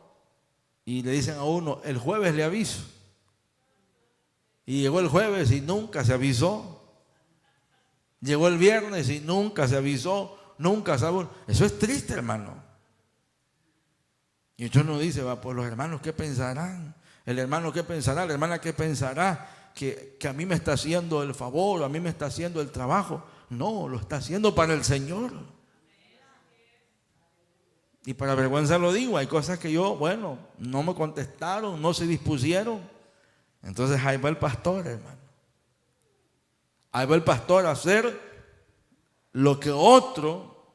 y le dicen a uno: el jueves le aviso. Y llegó el jueves y nunca se avisó. Llegó el viernes y nunca se avisó, nunca sabe. Eso es triste, hermano. Y usted no dice: va, pues los hermanos, ¿qué pensarán? El hermano, ¿qué pensará? La hermana, ¿qué pensará? Que a mí me está haciendo el favor, a mí me está haciendo el trabajo. No, lo está haciendo para el Señor. Y para vergüenza lo digo, hay cosas que no me contestaron, no se dispusieron. Entonces ahí va el pastor, hermano. Ahí va el pastor a hacer lo que otro,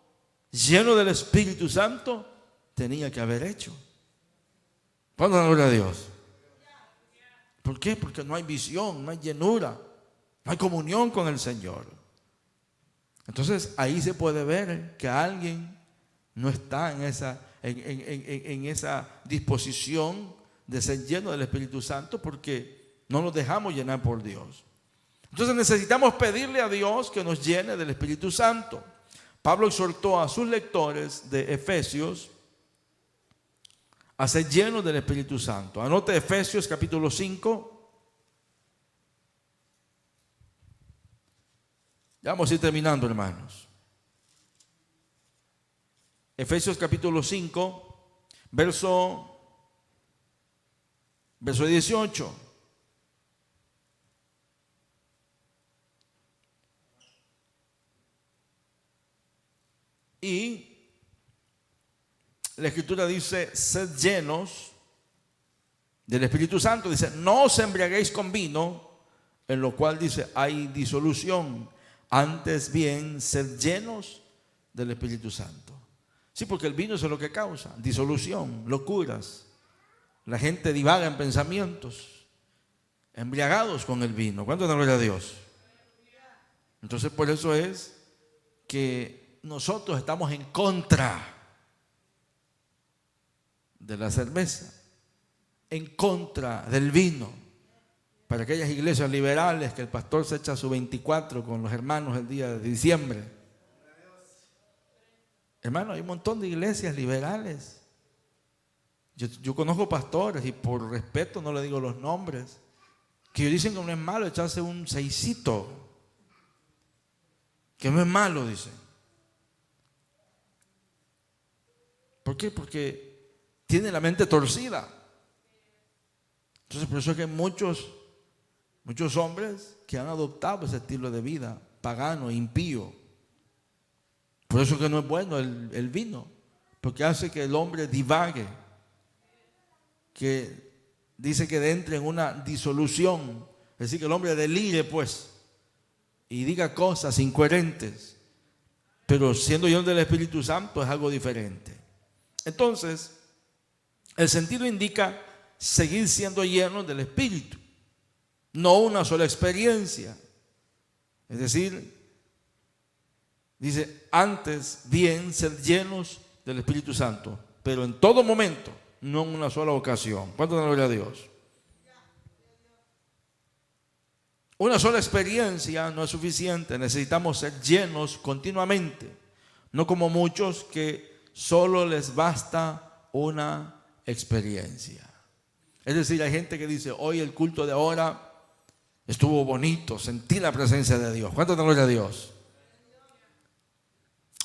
lleno del Espíritu Santo, tenía que haber hecho. ¿Cuándo la gloria a Dios? ¿Por qué? Porque no hay visión, no hay llenura, no hay comunión con el Señor. Entonces ahí se puede ver que alguien no está en esa disposición de ser lleno del Espíritu Santo, porque no nos dejamos llenar por Dios. Entonces necesitamos pedirle a Dios que nos llene del Espíritu Santo. Pablo exhortó a sus lectores de Efesios a ser llenos del Espíritu Santo. Anote Efesios capítulo 5. Ya vamos a ir terminando, hermanos. Efesios capítulo 5, verso 18. Y la Escritura dice: sed llenos del Espíritu Santo. Dice: no os embriaguéis con vino, en lo cual dice hay disolución. Antes bien, sed llenos del Espíritu Santo. Sí, porque el vino es lo que causa disolución, locuras. La gente divaga en pensamientos, embriagados con el vino. ¿Cuánto da gloria a Dios? Entonces, por eso es que nosotros estamos en contra de la cerveza, en contra del vino. Para aquellas iglesias liberales que el pastor se echa su 24 con los hermanos el día de diciembre. Hermano, hay un montón de iglesias liberales. Yo conozco pastores, y por respeto no le digo los nombres, que dicen que no es malo echarse un seisito, que no es malo, dicen. ¿Por qué? Porque tiene la mente torcida. Entonces, por eso es que hay muchos hombres que han adoptado ese estilo de vida pagano, impío. Por eso es que no es bueno el vino, porque hace que el hombre divague, que dice que entre en una disolución, es decir, que el hombre delire pues y diga cosas incoherentes, pero siendo lleno del Espíritu Santo es algo diferente. Entonces, el sentido indica seguir siendo llenos del Espíritu, no una sola experiencia. Es decir, dice: antes bien ser llenos del Espíritu Santo, pero en todo momento, no en una sola ocasión. ¿Cuánto da gloria a Dios? Una sola experiencia no es suficiente, necesitamos ser llenos continuamente, no como muchos que solo les basta una experiencia. Es decir, hay gente que dice: hoy el culto de ahora estuvo bonito, sentí la presencia de Dios. ¿Cuánto da gloria a Dios?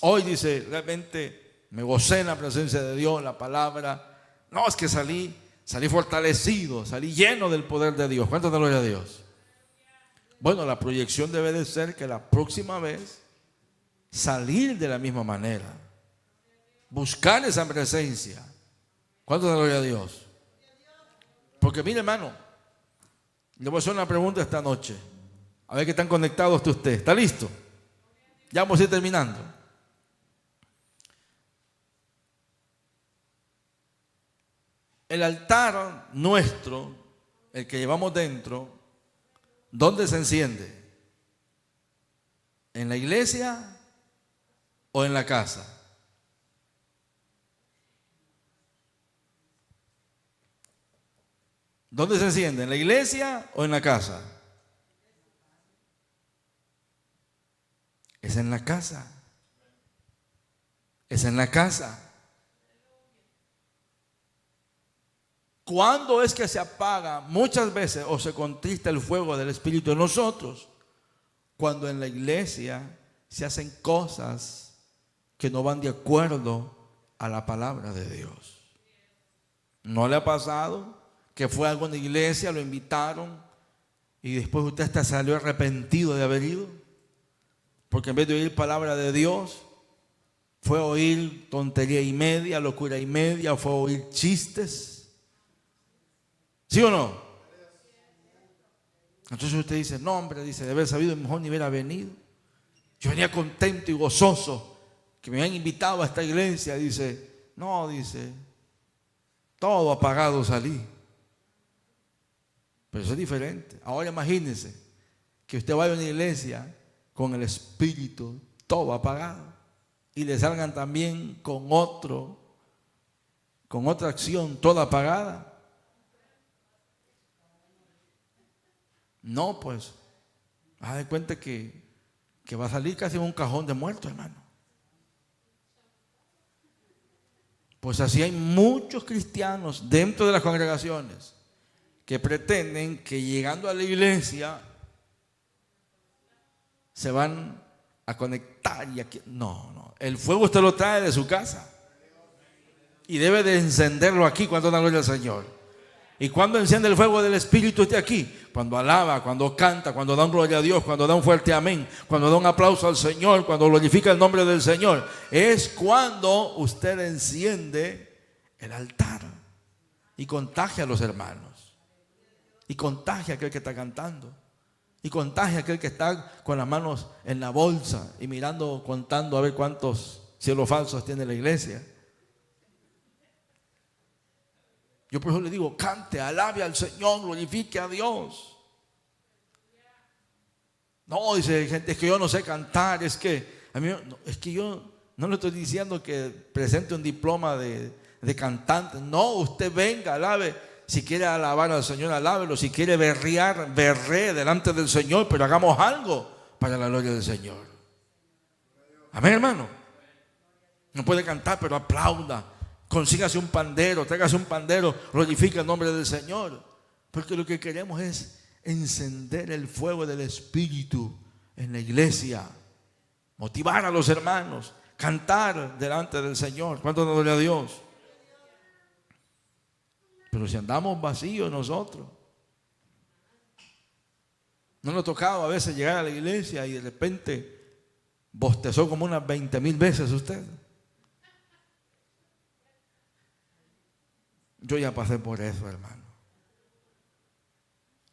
Hoy, dice, realmente me gocé en la presencia de Dios, la palabra. No, es que salí fortalecido, salí lleno del poder de Dios. ¿Cuánto te gloria a Dios? Bueno, la proyección debe de ser que la próxima vez salir de la misma manera, buscar esa presencia. ¿Cuánto te gloria a Dios? Porque mire, hermano, le voy a hacer una pregunta esta noche. A ver qué tan conectados está usted. ¿Está listo? Ya vamos a ir terminando. El altar nuestro, el que llevamos dentro, ¿dónde se enciende? ¿En la iglesia o en la casa? ¿Dónde se enciende? ¿En la iglesia o en la casa? Es en la casa. Es en la casa. ¿Cuándo es que se apaga muchas veces o se contrista el fuego del Espíritu en nosotros? Cuando en la iglesia se hacen cosas que no van de acuerdo a la palabra de Dios. ¿No le ha pasado que fue a alguna iglesia, lo invitaron y después usted hasta salió arrepentido de haber ido? Porque en vez de oír palabra de Dios, fue a oír tontería y media, locura y media, fue a oír chistes. ¿Sí o no? Entonces usted dice, no, hombre, dice, de haber sabido mejor ni hubiera venido. Yo venía contento y gozoso que me habían invitado a esta iglesia. Dice, no, dice, todo apagado salí. Pero eso es diferente. Ahora imagínense que usted vaya a una iglesia con el espíritu todo apagado y le salgan también con otra acción toda apagada. No, pues, haz de cuenta que va a salir casi en un cajón de muertos, hermano. Pues así hay muchos cristianos dentro de las congregaciones que pretenden que llegando a la iglesia se van a conectar y aquí. No, el fuego usted lo trae de su casa y debe de encenderlo aquí cuando da gloria al Señor. ¿Y cuando enciende el fuego del Espíritu esté aquí? Cuando alaba, cuando canta, cuando da un gloria a Dios, cuando da un fuerte amén, cuando da un aplauso al Señor, cuando glorifica el nombre del Señor. Es cuando usted enciende el altar y contagia a los hermanos. Y contagia a aquel que está cantando. Y contagia a aquel que está con las manos en la bolsa y mirando, contando a ver cuántos cielos falsos tiene la iglesia. Yo por eso le digo, cante, alabe al Señor, glorifique a Dios. No, dice gente, es que yo no sé cantar, es que yo no le estoy diciendo que presente un diploma de cantante. No, usted venga, alabe. Si quiere alabar al Señor, alábelo. Si quiere berrear, berree delante del Señor, pero hagamos algo para la gloria del Señor. Amén, hermano. No puede cantar, pero aplauda. Consígase un pandero, tráigase un pandero, glorifica el nombre del Señor. Porque lo que queremos es encender el fuego del Espíritu en la iglesia. Motivar a los hermanos, cantar delante del Señor. ¿Cuánto nos gloria a Dios? Pero si andamos vacíos nosotros, ¿no nos ha tocado a veces llegar a la iglesia y de repente bostezó como unas 20,000 veces usted? Yo ya pasé por eso, hermano.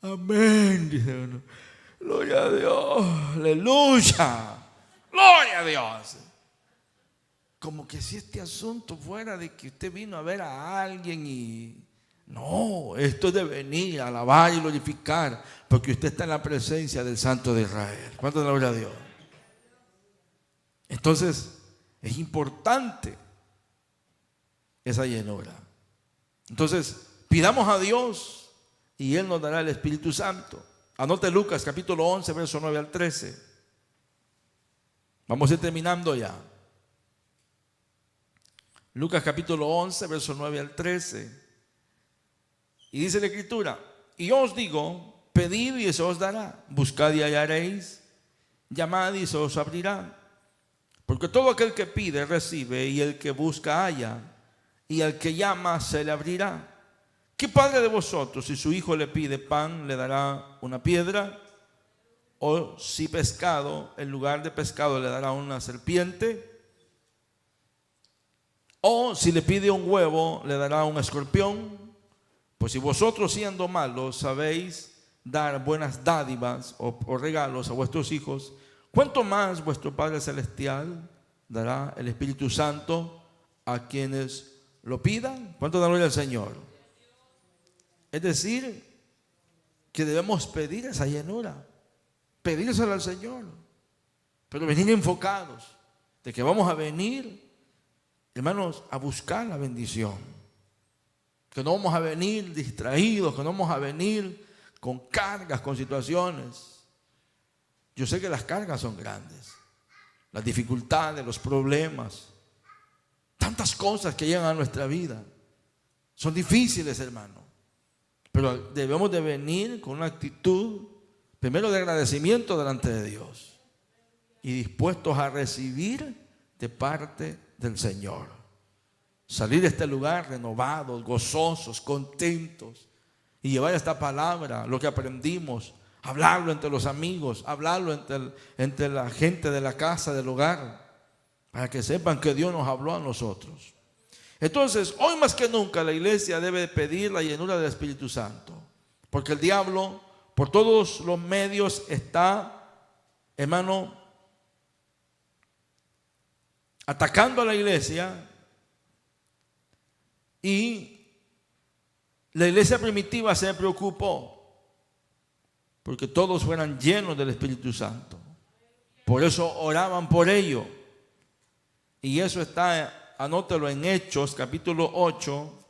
Amén, dice uno. Gloria a Dios, aleluya, gloria a Dios. Como que si este asunto fuera de que usted vino a ver a alguien y... No, esto es de venir a alabar y glorificar, porque usted está en la presencia del Santo de Israel. ¿Cuánto le gloria a Dios? Entonces, es importante esa llenura. Entonces, pidamos a Dios y Él nos dará el Espíritu Santo. Anote Lucas capítulo 11, verso 9 al 13. Vamos a ir terminando ya. Lucas capítulo 11, verso 9 al 13. Y dice la Escritura, y yo os digo, pedid y se os dará, buscad y hallaréis, llamad y se os abrirá. Porque todo aquel que pide recibe, y el que busca halla, y al que llama se le abrirá. ¿Qué padre de vosotros, si su hijo le pide pan, le dará una piedra? O si pescado, en lugar de pescado le dará una serpiente? O si le pide un huevo, le dará un escorpión. Pues si vosotros, siendo malos, sabéis dar buenas dádivas o regalos a vuestros hijos, ¿cuánto más vuestro Padre Celestial dará el Espíritu Santo a quienes lo pidan? ¿Cuánto da gloria al Señor? Es decir, que debemos pedir esa llenura, pedírsela al Señor, pero venir enfocados de que vamos a venir, hermanos, a buscar la bendición. Que no vamos a venir distraídos, que no vamos a venir con cargas, con situaciones. Yo sé que las cargas son grandes, las dificultades, los problemas, tantas cosas que llegan a nuestra vida. Son difíciles, hermano, pero debemos de venir con una actitud, primero de agradecimiento delante de Dios y dispuestos a recibir de parte del Señor. Salir de este lugar renovados, gozosos, contentos y llevar esta palabra, lo que aprendimos, hablarlo entre los amigos, hablarlo entre la gente de la casa, del hogar, para que sepan que Dios nos habló a nosotros. Entonces, hoy más que nunca la iglesia debe pedir la llenura del Espíritu Santo, porque el diablo por todos los medios está, hermano, atacando a la iglesia. Y la iglesia primitiva se preocupó porque todos fueran llenos del Espíritu Santo. Por eso oraban por ello. Y eso está, anótelo en Hechos capítulo 8.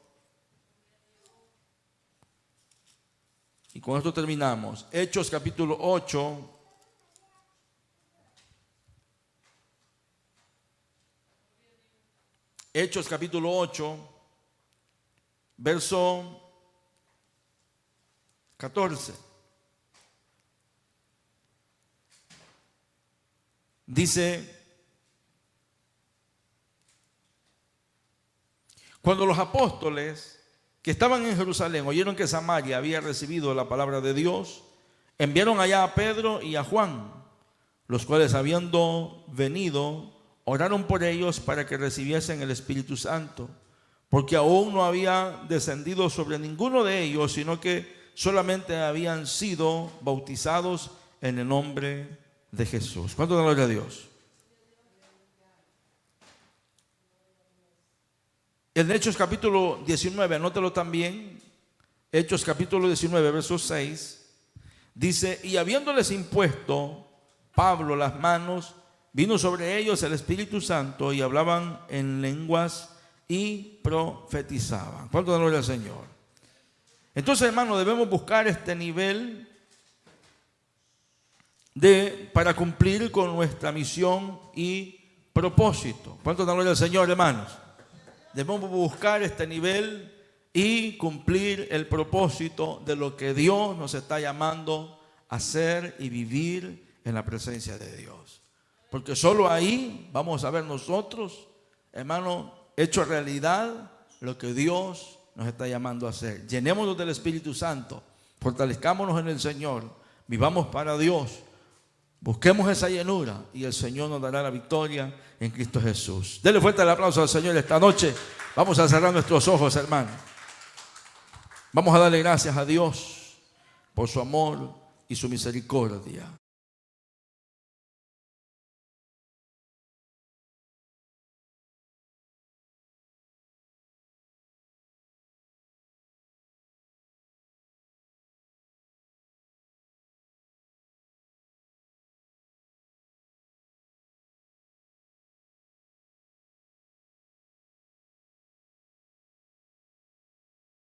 Y con esto terminamos. Hechos capítulo 8. Hechos capítulo 8. Verso 14. Dice: cuando los apóstoles que estaban en Jerusalén oyeron que Samaria había recibido la palabra de Dios, enviaron allá a Pedro y a Juan, los cuales, habiendo venido, oraron por ellos para que recibiesen el Espíritu Santo, porque aún no había descendido sobre ninguno de ellos, sino que solamente habían sido bautizados en el nombre de Jesús. ¿Cuánto da gloria a Dios? En Hechos capítulo 19, anótelo también. Hechos capítulo 19, verso 6. Dice: y habiéndoles impuesto Pablo las manos, vino sobre ellos el Espíritu Santo, y hablaban en lenguas y profetizaban. ¿Cuánto da gloria al Señor? Entonces, hermano, debemos buscar este nivel para cumplir con nuestra misión y propósito. ¿Cuánto da gloria al Señor, hermanos? Debemos buscar este nivel y cumplir el propósito de lo que Dios nos está llamando a hacer y vivir en la presencia de Dios. Porque solo ahí vamos a ver nosotros, hermano, hecho realidad lo que Dios nos está llamando a hacer. Llenémonos del Espíritu Santo, fortalezcámonos en el Señor, vivamos para Dios, busquemos esa llenura y el Señor nos dará la victoria en Cristo Jesús. Denle fuerte el aplauso al Señor esta noche. Vamos a cerrar nuestros ojos, hermano. Vamos a darle gracias a Dios por su amor y su misericordia.